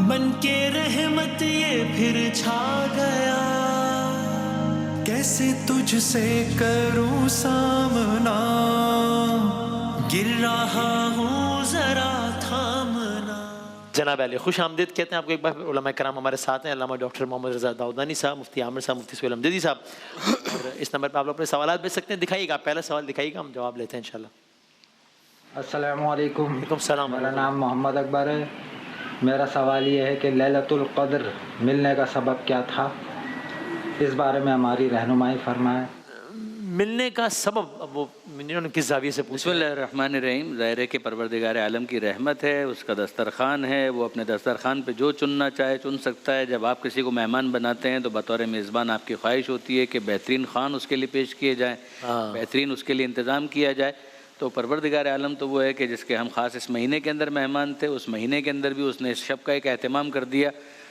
بن کے رحمت یہ پھر چھا گیا، کیسے تجھ سے کروں سامنا، گر رہا ہوں ذرا تھامنا۔ جناب علی خوش آمدید کہتے ہیں آپ کو ایک بار۔ علماء کرام ہمارے ساتھ ہیں، علامہ ڈاکٹر محمد رضا داؤدانی صاحب، مفتی عامر صاحب، مفتی سہیل امجدی صاحب، اور اس نمبر پہ آپ لوگ اپنے سوالات بھیج سکتے ہیں۔ دکھائیے گا پہلا سوال، دکھائیے گا، ہم جواب لیتے ہیں انشاءاللہ۔ السلام علیکم۔ وعلیکم السلام۔ میرا نام محمد اکبر ہے۔ میرا سوال یہ ہے کہ لیلۃ القدر ملنے کا سبب کیا تھا، اس بارے میں ہماری رہنمائی فرمائیں۔ ملنے کا سبب اب وہ انہوں نے کس زاویے سے پوچھا؟ بسم اللہ الرحمن الرحیم۔ ظاہر ہے کہ پروردگار عالم کی رحمت ہے، اس کا دسترخوان ہے، وہ اپنے دسترخوان پہ جو چننا چاہے چن سکتا ہے۔ جب آپ کسی کو مہمان بناتے ہیں تو بطور میزبان آپ کی خواہش ہوتی ہے کہ بہترین خوان اس کے لیے پیش کیے جائیں، بہترین اس کے لیے انتظام کیا جائے۔ تو پروردگار عالم تو وہ ہے کہ جس کے ہم خاص اس مہینے کے اندر مہمان تھے، اس مہینے کے اندر بھی اس نے اس شب کا ایک اہتمام کر دیا۔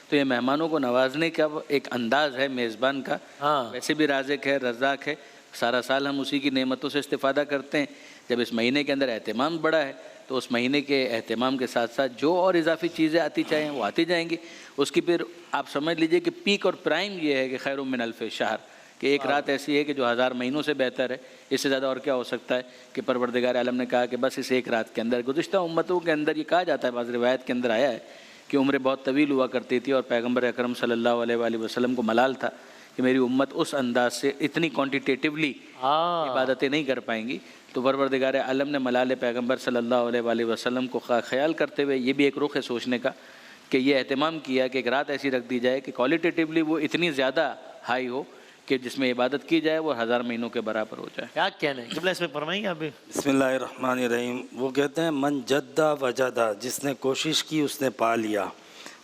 تو یہ مہمانوں کو نوازنے کا ایک انداز ہے میزبان کا، ویسے بھی رازق ہے، رزاق ہے، سارا سال ہم اسی کی نعمتوں سے استفادہ کرتے ہیں۔ جب اس مہینے کے اندر اہتمام بڑا ہے تو اس مہینے کے اہتمام کے ساتھ ساتھ جو اور اضافی چیزیں آتی چاہیں وہ آتی جائیں گی۔ اس کی پھر آپ سمجھ لیجئے کہ پیک اور پرائم یہ ہے کہ خیر من الف شہر، کہ ایک رات ایسی ہے کہ جو 1000 مہینوں سے بہتر ہے۔ اس سے زیادہ اور کیا ہو سکتا ہے کہ پروردگار عالم نے کہا کہ بس اس ایک رات کے اندر۔ گزشتہ امتوں کے اندر یہ کہا جاتا ہے، بعض روایت کے اندر آیا ہے کہ عمریں بہت طویل ہوا کرتی تھی، اور پیغمبر اکرم صلی اللہ علیہ وآلہ وسلم کو ملال تھا کہ میری امت اس انداز سے اتنی کوانٹیٹیولی عبادتیں نہیں کر پائیں گی۔ تو پروردگار عالم نے ملال پیغمبر صلی اللہ علیہ وآلہ وسلم کو خیال کرتے ہوئے یہ بھی ایک رخ ہے سوچنے کا کہ یہ اہتمام کیا کہ ایک رات ایسی رکھ دی جائے کہ کوالٹیٹیولی وہ اتنی زیادہ ہائی ہو کہ جس میں عبادت کی جائے وہ 1000 مہینوں کے برابر ہو جائے۔ کیا کہنا ہے قبلہ اس میں فرمائیے آپ بھی۔ بسم اللہ الرحمن الرحیم۔ وہ کہتے ہیں من جدہ وجدہ، جس نے کوشش کی اس نے پا لیا۔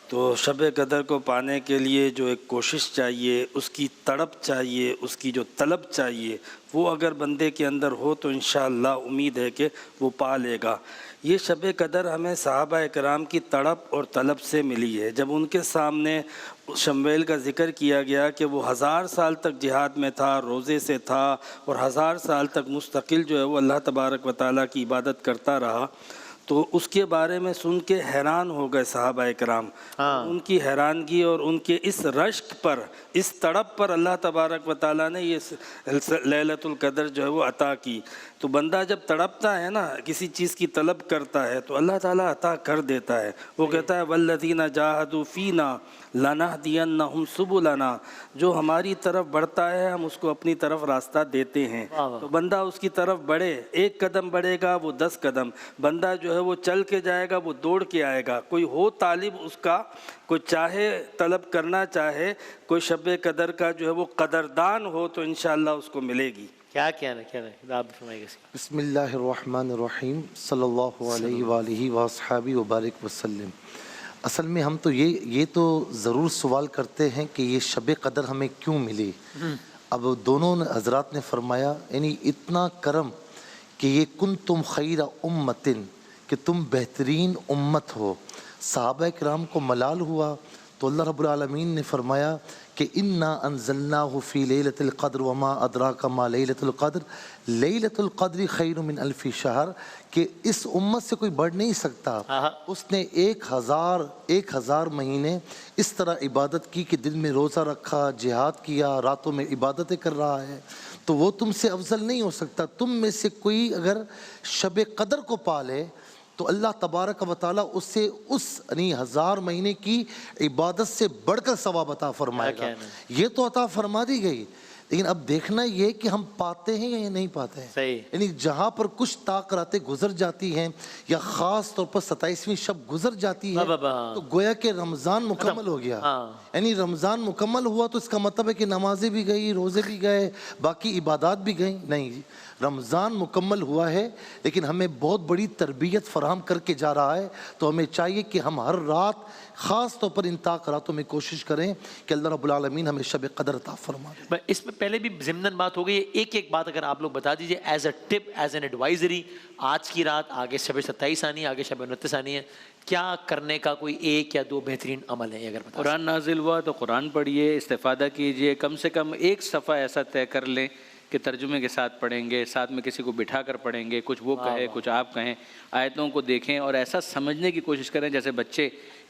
تو شب قدر کو پانے کے لیے جو ایک کوشش چاہیے، اس کی تڑپ چاہیے، اس کی جو طلب چاہیے، وہ اگر بندے کے اندر ہو تو انشاءاللہ امید ہے کہ وہ پا لے گا۔ یہ شب قدر ہمیں صحابہ کرام کی تڑپ اور طلب سے ملی ہے۔ جب ان کے سامنے شمویل کا ذکر کیا گیا کہ وہ 1000 سال تک جہاد میں تھا، روزے سے تھا، اور 1000 سال تک مستقل جو ہے وہ اللہ تبارک و تعالیٰ کی عبادت کرتا رہا، تو اس کے بارے میں سن کے حیران ہو گئے صحابہ کرام۔ ان کی حیرانگی اور ان کے اس رشک پر، اس تڑپ پر اللہ تبارک و تعالیٰ نے یہ لیلۃ القدر جو ہے وہ عطا کی۔ تو بندہ جب تڑپتا ہے نا، کسی چیز کی طلب کرتا ہے تو اللہ تعالیٰ عطا کر دیتا ہے۔ وہ کہتا ہے والذین جاہدوا فینا لنہدینہم سبلنا، جو ہماری طرف بڑھتا ہے ہم اس کو اپنی طرف راستہ دیتے ہیں۔ تو بندہ اس کی طرف بڑھے، ایک قدم بڑھے گا وہ 10 قدم، بندہ جو ہے وہ چل کے جائے گا وہ دوڑ کے آئے گا۔ کوئی ہو طالب اس کا، کوئی چاہے طلب کرنا چاہے، کوئی شب قدر کا جو ہے وہ قدردان ہو تو انشاءاللہ اس کو ملے گی۔ کیا کہنا ہے آپ فرمائیے گا۔ بسم اللہ الرحمن الرحیم، صلی اللہ علیہ وآلہ وصحبہ وبارک وسلم۔ اصل میں ہم تو یہ تو ضرور سوال کرتے ہیں کہ یہ شب قدر ہمیں کیوں ملی۔ اب دونوں حضرات نے فرمایا یعنی اتنا کرم کہ یہ کنتم خیر امتن، کہ تم بہترین امت ہو۔ صحابہ کرام کو ملال ہوا تو اللہ رب العالمین نے فرمایا کہ انا انزلناہ فی لیلۃ القدر وما ادراک ما لیلۃ القدر لیلۃ القدر خیر من الف شہر، کہ اس امت سے کوئی بڑھ نہیں سکتا۔ اس نے 1000 مہینے اس طرح عبادت کی کہ دل میں روزہ رکھا، جہاد کیا، راتوں میں عبادتیں کر رہا ہے، تو وہ تم سے افضل نہیں ہو سکتا۔ تم میں سے کوئی اگر شب قدر کو پالے تو اللہ تبارک و تعالیٰ اس سے یعنی 1000 مہینے کی عبادت سے بڑھ کر ثواب عطا فرمائے گا۔ یہ تو عطا فرما دی گئی، لیکن اب دیکھنا یہ کہ ہم پاتے ہیں یا نہیں پاتے ہیں۔ یعنی جہاں پر کچھ طاق راتیں گزر جاتی ہیں یا خاص طور پر 27ویں شب گزر جاتی ہے تو گویا کہ رمضان مکمل ہو گیا۔ یعنی رمضان مکمل ہوا تو اس کا مطلب ہے کہ نمازیں بھی گئی، روزے بھی گئے، باقی عبادات بھی گئیں؟ نہیں، رمضان مکمل ہوا ہے لیکن ہمیں بہت بڑی تربیت فراہم کر کے جا رہا ہے۔ تو ہمیں چاہیے کہ ہم ہر رات خاص طور پر ان طاق راتوں میں کوشش کریں کہ اللہ رب العالمین ہمیں شب قدر عطا فرمائے۔ اس میں پہلے بھی ضمناً بات ہو گئی، ایک بات اگر آپ لوگ بتا دیجئے as a tip, as an advisory, آج کی رات، آگے شب 27 آنی ہے، آگے شب 29 آنی ہے، کیا کرنے کا کوئی 1 یا 2 بہترین عمل ہے اگر بتا؟ قرآن نازل ہوا تو قرآن پڑھیے، استفادہ کیجئے، کم سے کم 1 صفحہ ایسا طے کر لیں کہ ترجمے کے ساتھ پڑھیں گے، ساتھ میں کسی کو بٹھا کر پڑھیں گے، کچھ وہ کہے کچھ آپ کہیں، آیتوں کو دیکھیں اور ایسا سمجھنے کی کوشش کریں جیسے بچے